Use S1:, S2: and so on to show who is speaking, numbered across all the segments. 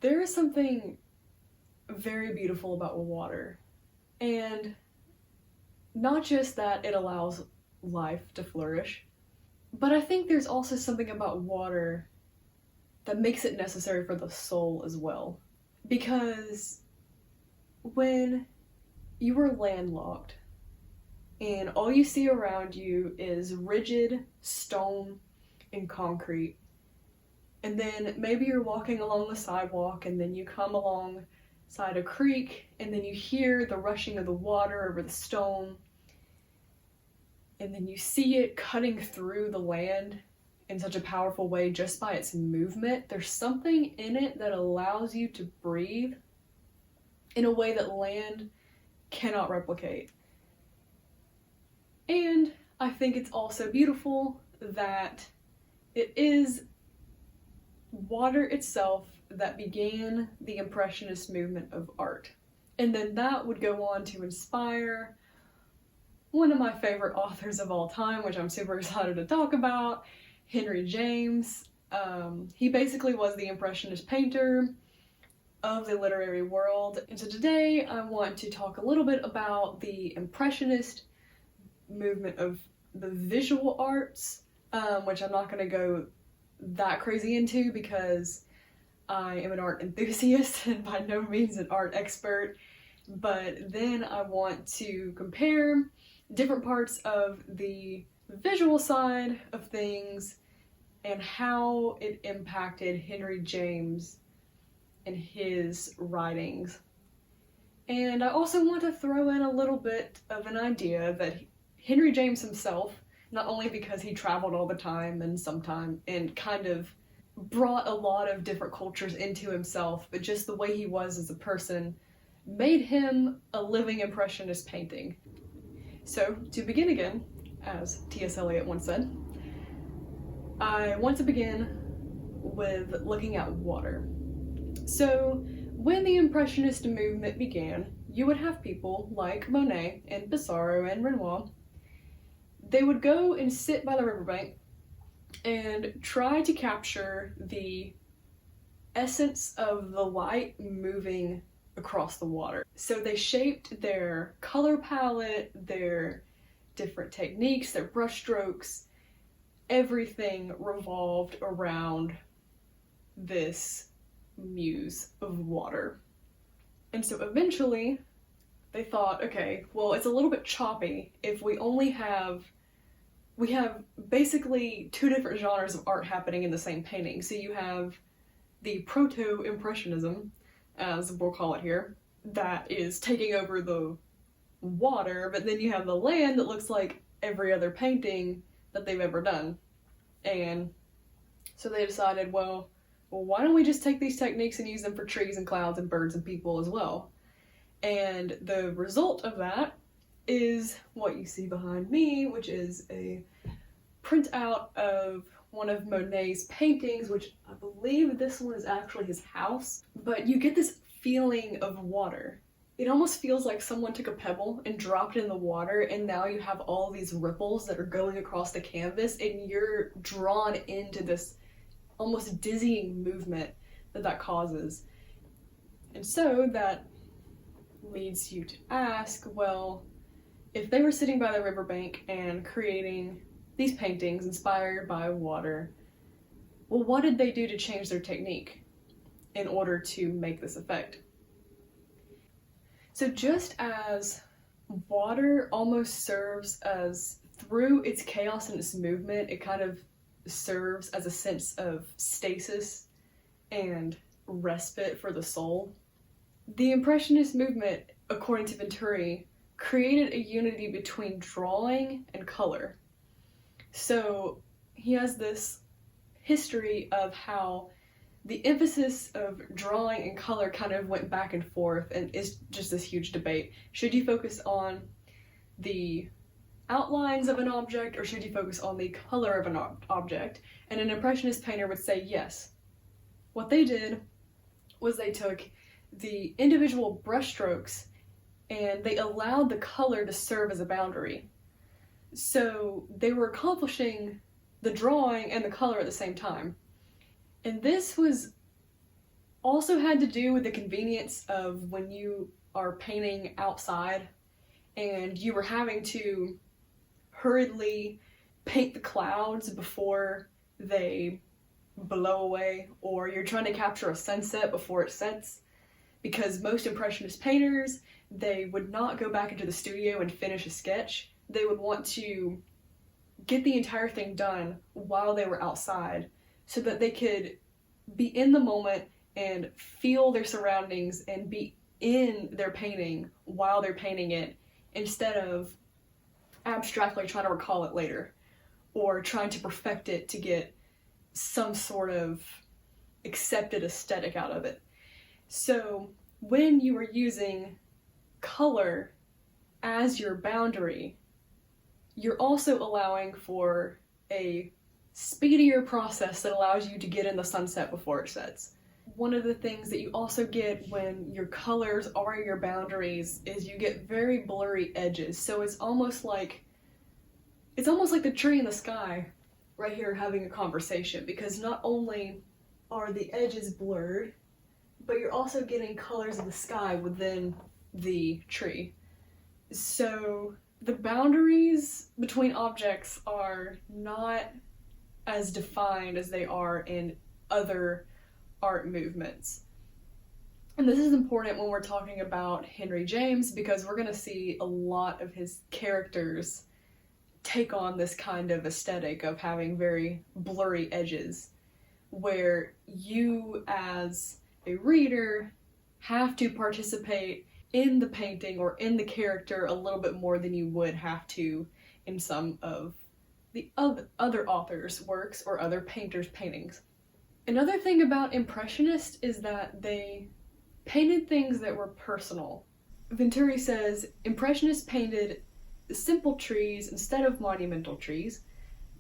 S1: There is something very beautiful about water, and not just that it allows life to flourish, but I think there's also something about water that makes it necessary for the soul as well. Because when you are landlocked and all you see around you is rigid stone and concrete, and then maybe you're walking along the sidewalk and then you come alongside a creek and then you hear the rushing of the water over the stone, and then you see it cutting through the land in such a powerful way just by its movement. There's something in it that allows you to breathe in a way that land cannot replicate. And I think it's also beautiful that it is water itself that began the impressionist movement of art. And then that would go on to inspire one of my favorite authors of all time, which I'm super excited to talk about, Henry James. He basically was the impressionist painter of the literary world. And so today I want to talk a little bit about the impressionist movement of the visual arts, which I'm not going to go that crazy into because I am an art enthusiast and by no means an art expert. But then I want to compare different parts of the visual side of things and how it impacted Henry James and his writings. And I also want to throw in a little bit of an idea that Henry James himself, not only because he traveled all the time and kind of brought a lot of different cultures into himself, but just the way he was as a person made him a living impressionist painting. So, to begin again, as T.S. Eliot once said, I want to begin with looking at water. So, when the Impressionist movement began, you would have people like Monet and Pissarro and Renoir. They would go and sit by the riverbank and try to capture the essence of the light moving across the water. So they shaped their color palette, their different techniques, their brushstrokes, everything revolved around this muse of water. And so eventually they thought, okay, well, it's a little bit choppy if we have basically two different genres of art happening in the same painting. So you have the proto-impressionism, as we'll call it here, that is taking over the water, but then you have the land that looks like every other painting that they've ever done. And so they decided, well, why don't we just take these techniques and use them for trees and clouds and birds and people as well? And the result of that is what you see behind me, which is a printout of one of Monet's paintings, which I believe this one is actually his house. But you get this feeling of water. It almost feels like someone took a pebble and dropped it in the water, and now you have all these ripples that are going across the canvas, and you're drawn into this almost dizzying movement that causes. And so that leads you to ask, well, if they were sitting by the riverbank and creating these paintings inspired by water, well, what did they do to change their technique in order to make this effect? So just as water almost serves as, through its chaos and its movement, it kind of serves as a sense of stasis and respite for the soul, the Impressionist movement, according to Venturi, created a unity between drawing and color. So he has this history of how the emphasis of drawing and color kind of went back and forth, and it's just this huge debate. Should you focus on the outlines of an object, or should you focus on the color of an object? And an Impressionist painter would say yes. What they did was they took the individual brushstrokes and they allowed the color to serve as a boundary. So they were accomplishing the drawing and the color at the same time. And this was also had to do with the convenience of when you are painting outside and you were having to hurriedly paint the clouds before they blow away, or you're trying to capture a sunset before it sets, because most impressionist painters, they would not go back into the studio and finish a sketch. They would want to get the entire thing done while they were outside so that they could be in the moment and feel their surroundings and be in their painting while they're painting it, instead of abstractly trying to recall it later or trying to perfect it to get some sort of accepted aesthetic out of it. So when you are using color as your boundary, you're also allowing for a speedier process that allows you to get in the sunset before it sets. One of the things that you also get when your colors are your boundaries is you get very blurry edges. So it's almost like the tree in the sky right here having a conversation, because not only are the edges blurred, but you're also getting colors of the sky within the tree. So the boundaries between objects are not as defined as they are in other art movements. And this is important when we're talking about Henry James, because we're going to see a lot of his characters take on this kind of aesthetic of having very blurry edges, where you as a reader have to participate in the painting or in the character a little bit more than you would have to in some of the other authors' works or other painters' paintings. Another thing about Impressionists is that they painted things that were personal. Venturi says, Impressionists painted simple trees instead of monumental trees,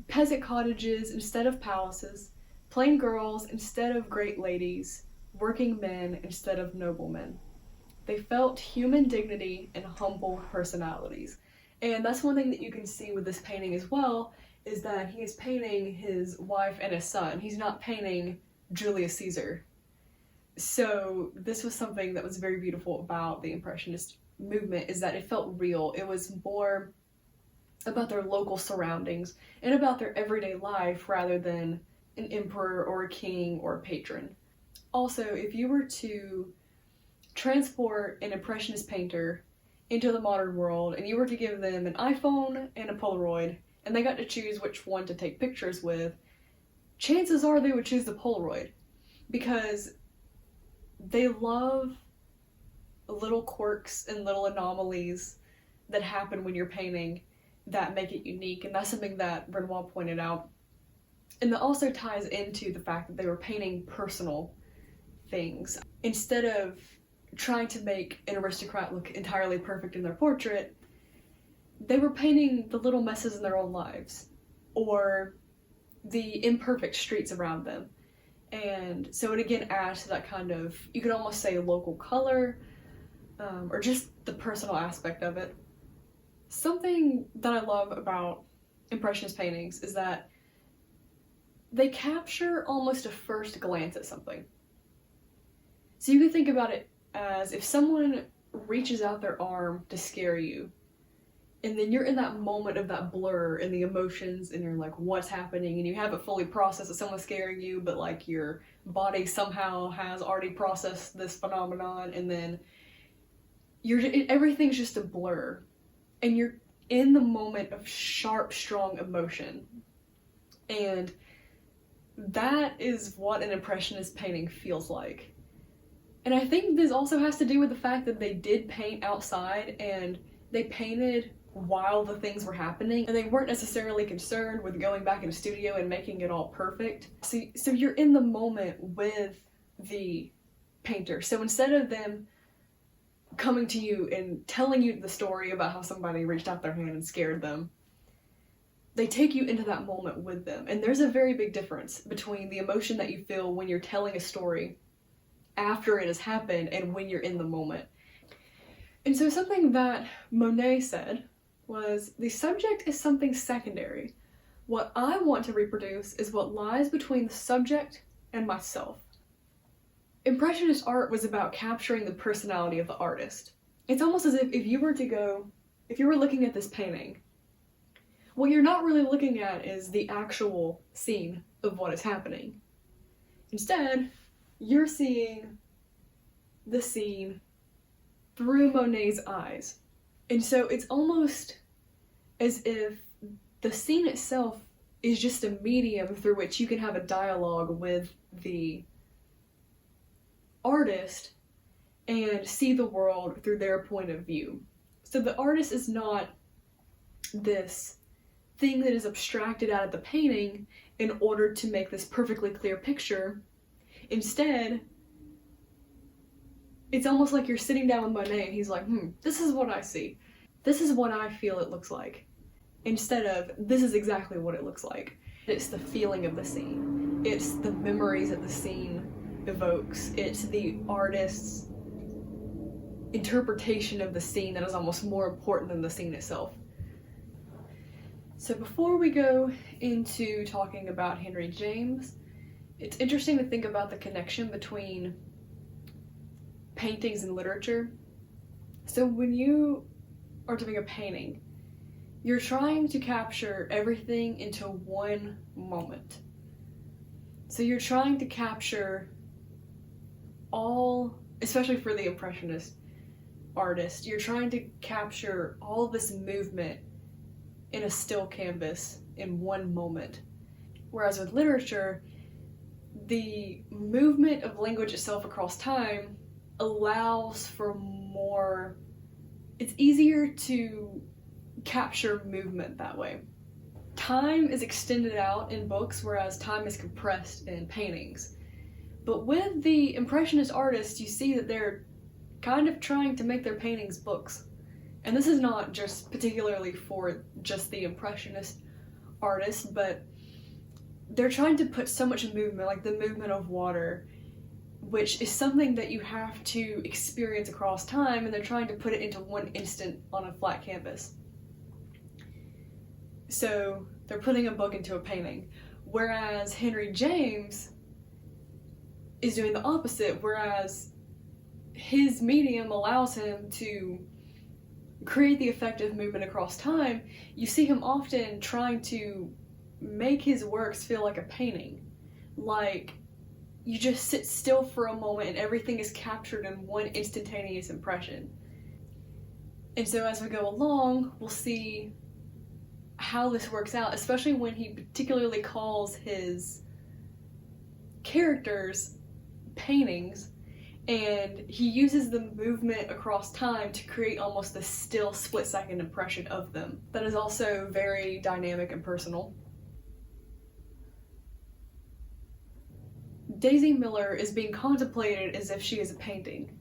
S1: peasant cottages instead of palaces, plain girls instead of great ladies, working men instead of noblemen. They felt human dignity and humble personalities. And that's one thing that you can see with this painting as well, is that he is painting his wife and his son. He's not painting Julius Caesar. So this was something that was very beautiful about the Impressionist movement, is that it felt real. It was more about their local surroundings and about their everyday life rather than an emperor or a king or a patron. Also, if you were to transport an Impressionist painter into the modern world and you were to give them an iPhone and a Polaroid and they got to choose which one to take pictures with, chances are they would choose the Polaroid, because they love little quirks and little anomalies that happen when you're painting that make it unique, and that's something that Renoir pointed out. And that also ties into the fact that they were painting personal things. Instead of trying to make an aristocrat look entirely perfect in their portrait, they were painting the little messes in their own lives, or the imperfect streets around them. And so it again adds to that kind of, you could almost say, local color, or just the personal aspect of it. Something that I love about Impressionist paintings is that they capture almost a first glance at something. So you can think about it as if someone reaches out their arm to scare you, and then you're in that moment of that blur and the emotions, and you're like, what's happening? And you haven't fully processed that someone's scaring you, but like your body somehow has already processed this phenomenon, and then everything's just a blur. And you're in the moment of sharp, strong emotion. And that is what an Impressionist painting feels like. And I think this also has to do with the fact that they did paint outside, and they painted while the things were happening, and they weren't necessarily concerned with going back in the studio and making it all perfect. So you're in the moment with the painter. So instead of them coming to you and telling you the story about how somebody reached out their hand and scared them, they take you into that moment with them. And there's a very big difference between the emotion that you feel when you're telling a story after it has happened and when you're in the moment. And so something that Monet said was, the subject is something secondary. What I want to reproduce is what lies between the subject and myself. Impressionist art was about capturing the personality of the artist. It's almost as if you were looking at this painting, what you're not really looking at is the actual scene of what is happening. Instead, you're seeing the scene through Monet's eyes. And so it's almost as if the scene itself is just a medium through which you can have a dialogue with the artist and see the world through their point of view. So the artist is not this thing that is abstracted out of the painting in order to make this perfectly clear picture. Instead, it's almost like you're sitting down with Monet and he's like, this is what I see. This is what I feel it looks like. Instead of, this is exactly what it looks like. It's the feeling of the scene. It's the memories that the scene evokes. It's the artist's interpretation of the scene that is almost more important than the scene itself. So before we go into talking about Henry James, it's interesting to think about the connection between paintings and literature. So when you are doing a painting, you're trying to capture everything into one moment. So you're trying to capture all, especially for the impressionist artist, you're trying to capture all this movement in a still canvas in one moment. Whereas with literature, the movement of language itself across time allows for more, it's easier to capture movement that way. Time is extended out in books, whereas time is compressed in paintings. But with the impressionist artists, you see that they're kind of trying to make their paintings books. And this is not just particularly for just the impressionist artists, but they're trying to put so much movement, like the movement of water, which is something that you have to experience across time, and they're trying to put it into one instant on a flat canvas. So they're putting a book into a painting, whereas Henry James is doing the opposite, whereas his medium allows him to create the effect of movement across time. You see him often trying to make his works feel like a painting, like you just sit still for a moment and everything is captured in one instantaneous impression. And so as we go along, we'll see how this works out, especially when he particularly calls his characters paintings, and he uses the movement across time to create almost this still split-second impression of them that is also very dynamic and personal. Daisy Miller is being contemplated as if she is a painting.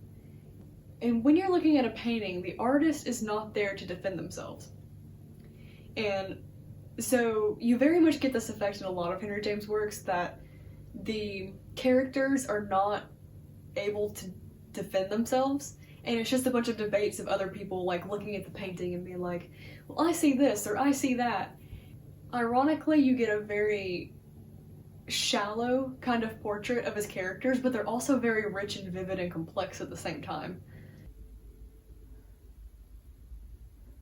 S1: And when you're looking at a painting, the artist is not there to defend themselves. And so you very much get this effect in a lot of Henry James works, that the characters are not able to defend themselves, and it's just a bunch of debates of other people like looking at the painting and being like, well, I see this or I see that. Ironically, you get a very shallow kind of portrait of his characters, but they're also very rich and vivid and complex at the same time.